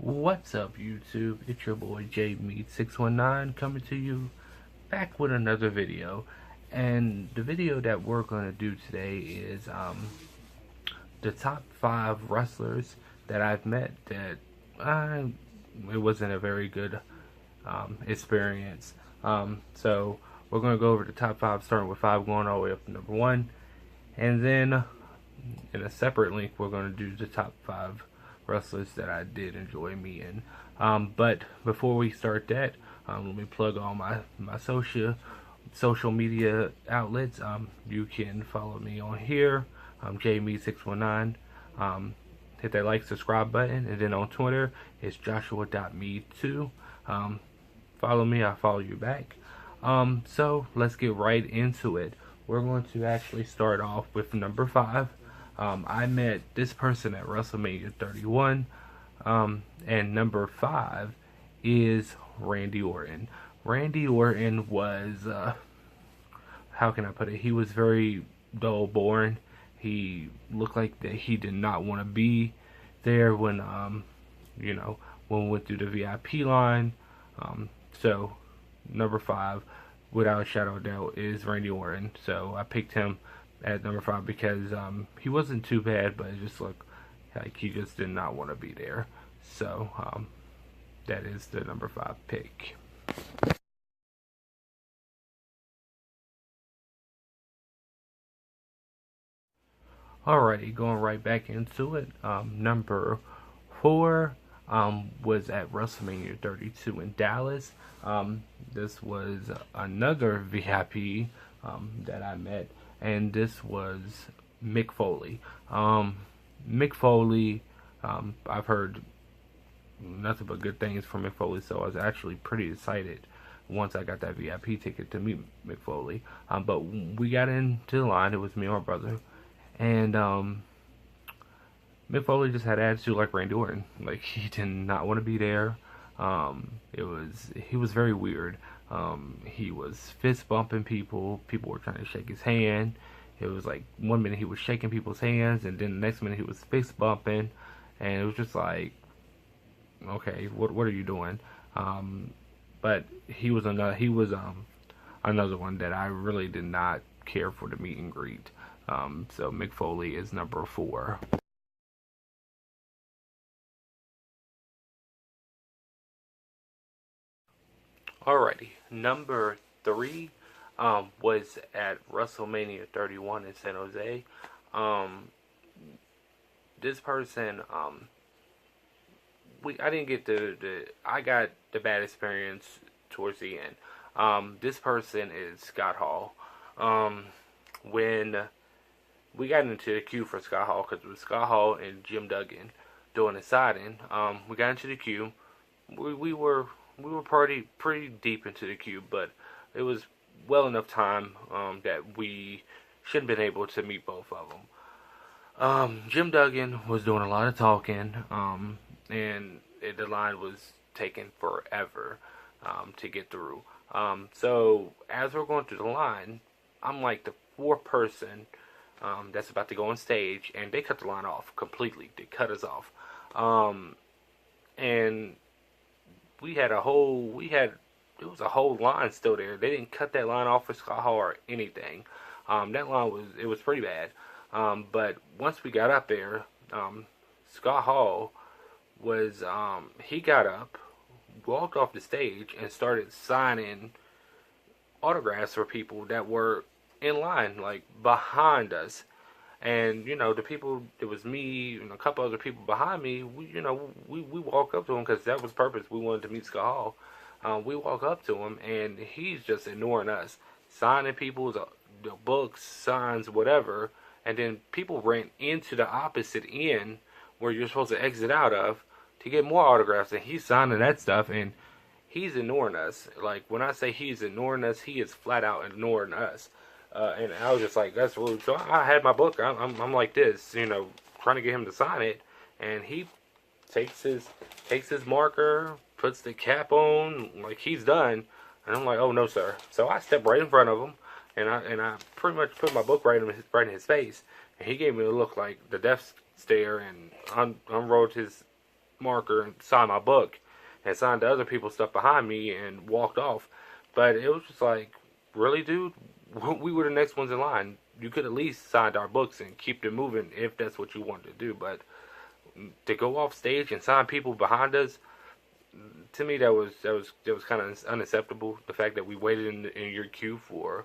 What's up, YouTube? It's your boy JMeat619 coming to you back with another video. And the video that we're going to do today is the top 5 wrestlers that I've met that it wasn't a very good experience. So we're going to go over the top 5, starting with 5 going all the way up to number 1. And then in a separate link, we're going to do the top 5 wrestlers that I did enjoy meeting. But before we start that, let me plug all my social media outlets. You can follow me on here, JMeat619. Hit that like, subscribe button, and then on Twitter, it's joshua.me2. Follow me, I'll follow you back. So let's get right into it. We're going to actually start off with number 5. I met this person at WrestleMania 31, and number 5 is Randy Orton. Randy Orton was, how can I put it? He was very dull, boring. He looked like that he did not want to be there when, when we went through the VIP line. So number 5, without a shadow of doubt, is Randy Orton. So I picked him at number 5 because he wasn't too bad, but it just looked like he just did not want to be there. So that is the number 5 pick. Alrighty, going right back into it. Number 4 was at WrestleMania 32 in Dallas. This was another VIP that I met, and this was Mick Foley. Mick Foley, I've heard nothing but good things from Mick Foley, so I was actually pretty excited once I got that VIP ticket to meet Mick Foley. But we got into the line. It was me and my brother, and Mick Foley just had attitude like Randy Orton. Like, he did not want to be there. He was very weird. He was fist bumping people. People were trying to shake his hand. It was like 1 minute he was shaking people's hands, and then the next minute he was fist bumping, and it was just like, okay, what are you doing? But he was another one that I really did not care for the meet and greet. So Mick Foley is number 4. Alrighty, number 3 was at WrestleMania 31 in San Jose. This person, I didn't get I got the bad experience towards the end. This person is Scott Hall. When we got into the queue for Scott Hall, because it was Scott Hall and Jim Duggan doing the siding, we got into the queue. We were pretty deep into the queue, but it was well enough time that we should have been able to meet both of them. Jim Duggan was doing a lot of talking, and the line was taking forever to get through. So as we're going through the line, I'm like the 4th person that's about to go on stage, and they cut the line off completely. They cut us off, and there was a whole line still there. They didn't cut that line off for Scott Hall or anything. That line was pretty bad. But once we got up there, Scott Hall was he got up, walked off the stage, and started signing autographs for people that were in line, like behind us. And the people, it was me and a couple other people behind me. We walk up to him because that was the purpose. We wanted to meet Scott Hall. We walk up to him, and he's just ignoring us, signing people's the books, signs, whatever. And then people ran into the opposite end where you're supposed to exit out of to get more autographs, and he's signing that stuff, and he's ignoring us. Like, when I say he's ignoring us, he is flat out ignoring us. And I was just like, that's rude. So I had my book. I'm like this, trying to get him to sign it, and he takes his marker, puts the cap on, like he's done, and I'm like, oh no, sir. So I stepped right in front of him, and I pretty much put my book right in his face, and he gave me a look like the death stare, and unrolled his marker and signed my book and signed the other people's stuff behind me and walked off. But it was just like, really, dude? We were the next ones in line. You could at least sign our books and keep them moving if that's what you wanted to do. But to go off stage and sign people behind us, to me that was kind of unacceptable. The fact that we waited in your queue for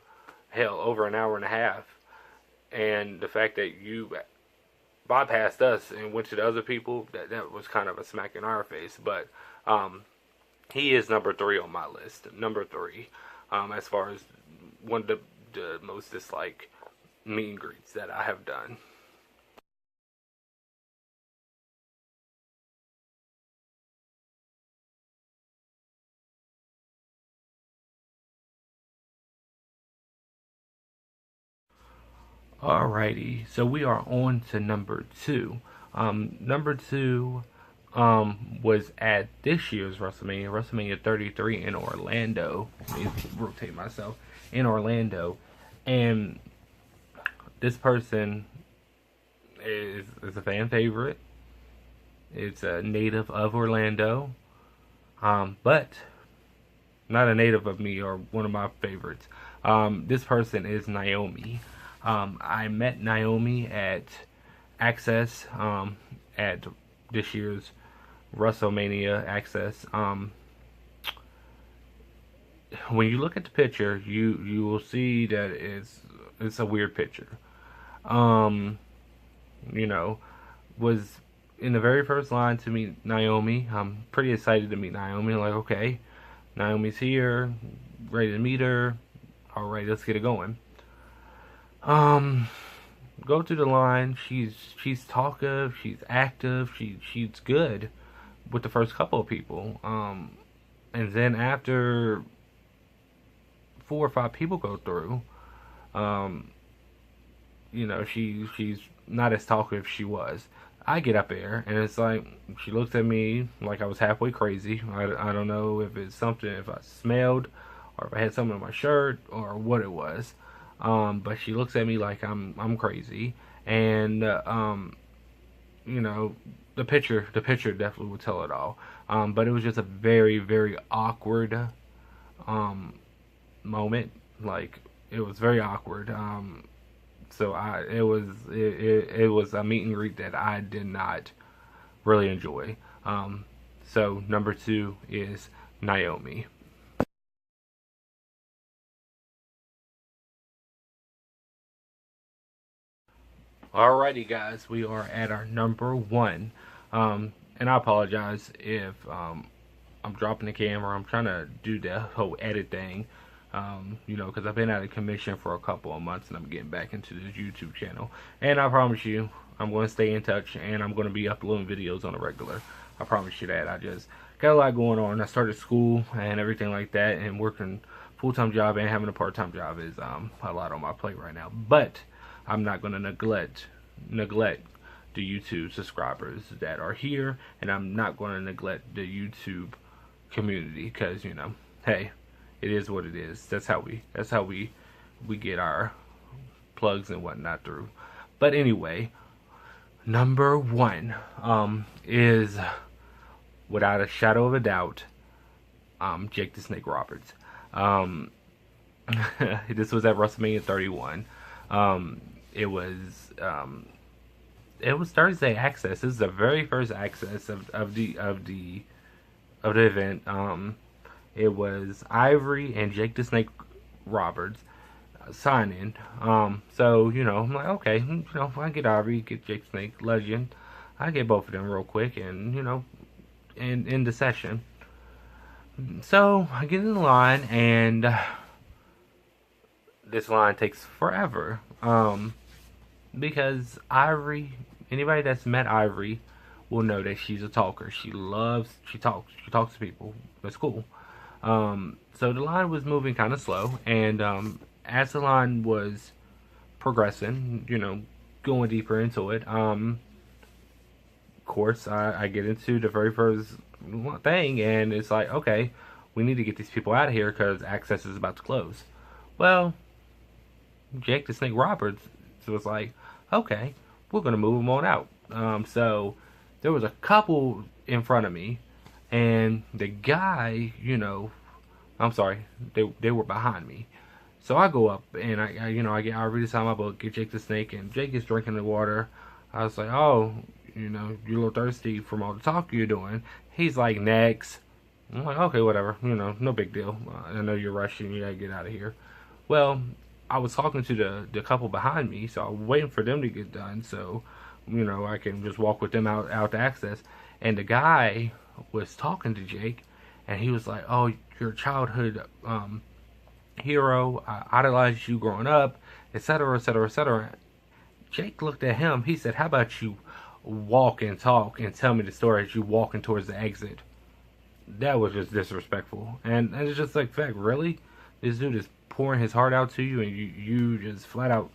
hell over an hour and a half, and the fact that you bypassed us and went to the other people, that was kind of a smack in our face. But he is number 3 on my list. Number 3, as far as one of the most disliked meet and greets that I have done. Alrighty, so we are on to number 2. Number 2 was at this year's WrestleMania 33 in Orlando. Let me rotate myself. In Orlando. And this person is a fan favorite. It's a native of Orlando. But not a native of me or one of my favorites. This person is Naomi. I met Naomi at Access, at this year's WrestleMania Access. When you look at the picture, you will see that it's a weird picture. You know, was in the very first line to meet Naomi. I'm pretty excited to meet Naomi. Like, okay, Naomi's here, ready to meet her. All right, let's get it going. Go through the line. She's talkative. She's active. She's good with the first couple of people. And then after 4 or 5 people go through, you know, she's not as talkative as she was. I get up there and it's like she looks at me like I was halfway crazy. I don't know if it's something, if I smelled or if I had something on my shirt or what it was. But she looks at me like I'm crazy, and you know, the picture definitely would tell it all. But it was just a very, very awkward moment. Like, it was very awkward. So it was a meet and greet that I did not really enjoy. So number 2 is Naomi. Alrighty, guys, we are at our number 1. And I apologize if I'm dropping the camera. I'm trying to do the whole edit thing, you know, because I've been out of commission for a couple of months and I'm getting back into this YouTube channel. And I promise you, I'm going to stay in touch and I'm going to be uploading videos on a regular. I promise you that. I just got a lot going on. I started school and everything like that, and working full-time job and having a part-time job is a lot on my plate right now. But I'm not going to neglect the YouTube subscribers that are here, and I'm not going to neglect the YouTube community, because, you know, hey, it is what it is. That's how we get our plugs and whatnot through. But anyway, number 1 is, without a shadow of a doubt, Jake the Snake Roberts. This was at WrestleMania 31. It was Thursday Access. This is the very first Access of the event. It was Ivory and Jake the Snake Roberts signing. So, you know, I'm like, okay, you know, if I get Ivory, get Jake Snake, legend, I get both of them real quick, and, you know, in the session. So I get in the line, and this line takes forever. Because Ivory, anybody that's met Ivory will know that she's a talker. She talks to people. That's cool. So the line was moving kind of slow, and as the line was progressing, you know, going deeper into it, of course, I get into the very first thing, and it's like, okay, we need to get these people out of here because Access is about to close. Well, Jake the Snake Roberts was like, okay, we're gonna move them on out. So there was a couple in front of me, and the guy, I'm sorry, they were behind me. So I go up and I read inside my book, get Jake the Snake, and Jake is drinking the water. I was like, oh, you're a little thirsty from all the talk you're doing. He's like, next. I'm like, okay, whatever, no big deal. I know you're rushing, you gotta get out of here. Well, I was talking to the couple behind me, so I was waiting for them to get done, so I can just walk with them out to access. And the guy was talking to Jake, and he was like, "Oh, your childhood hero. I idolized you growing up, etc., etc., etc." Jake looked at him. He said, "How about you walk and talk and tell me the story as you walking towards the exit?" That was just disrespectful, and it's just like, fact, really, this dude is pouring his heart out to you, and you just flat out,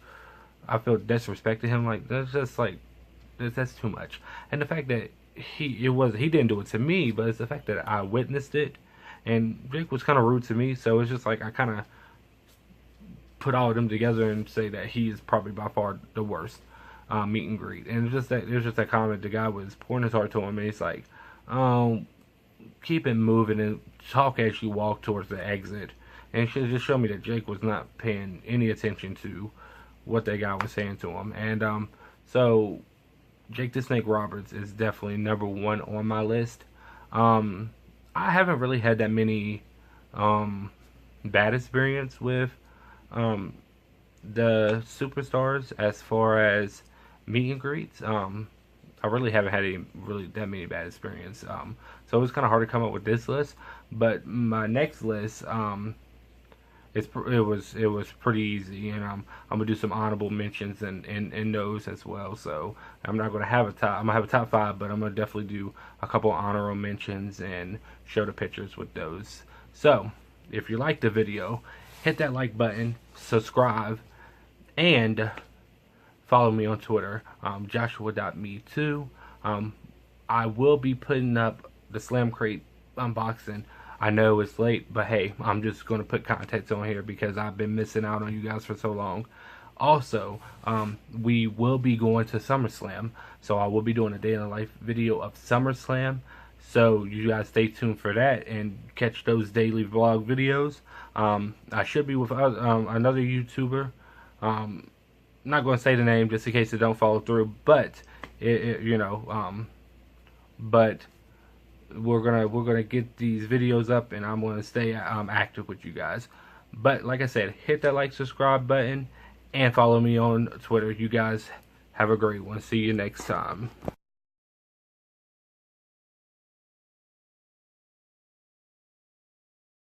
I feel, disrespected him. Like, that's just like, that's too much. And the fact that he didn't do it to me, but it's the fact that I witnessed it, and Jake was kind of rude to me. So it's just like I kind of put all of them together and say that he is probably by far the worst meet and greet. And it was just that comment. The guy was pouring his heart to him, and he's like, keep it moving and talk as you walk towards the exit. And it just showed me that Jake was not paying any attention to what that guy was saying to him. And so Jake the Snake Roberts is definitely number one on my list. I haven't really had that many bad experience with the superstars as far as meet and greets. I really haven't had that many bad experience. So it was kind of hard to come up with this list. But my next list, it was pretty easy, and I'm gonna do some honorable mentions and those as well. So I'm not gonna have a top. I'm gonna have a top 5, but I'm gonna definitely do a couple honorable mentions and show the pictures with those. So if you like the video, hit that like button, subscribe, and follow me on Twitter, Joshua.me2. I will be putting up the Slam Crate unboxing. I know it's late, but hey, I'm just going to put context on here because I've been missing out on you guys for so long. Also, we will be going to SummerSlam, so I will be doing a day in the life video of SummerSlam. So you guys stay tuned for that and catch those daily vlog videos. I should be with another YouTuber. I'm not going to say the name just in case it don't follow through, but but we're gonna get these videos up, and I'm gonna stay active with you guys. But like I said, hit that like, subscribe button, and follow me on Twitter. You guys have a great one. See you next time.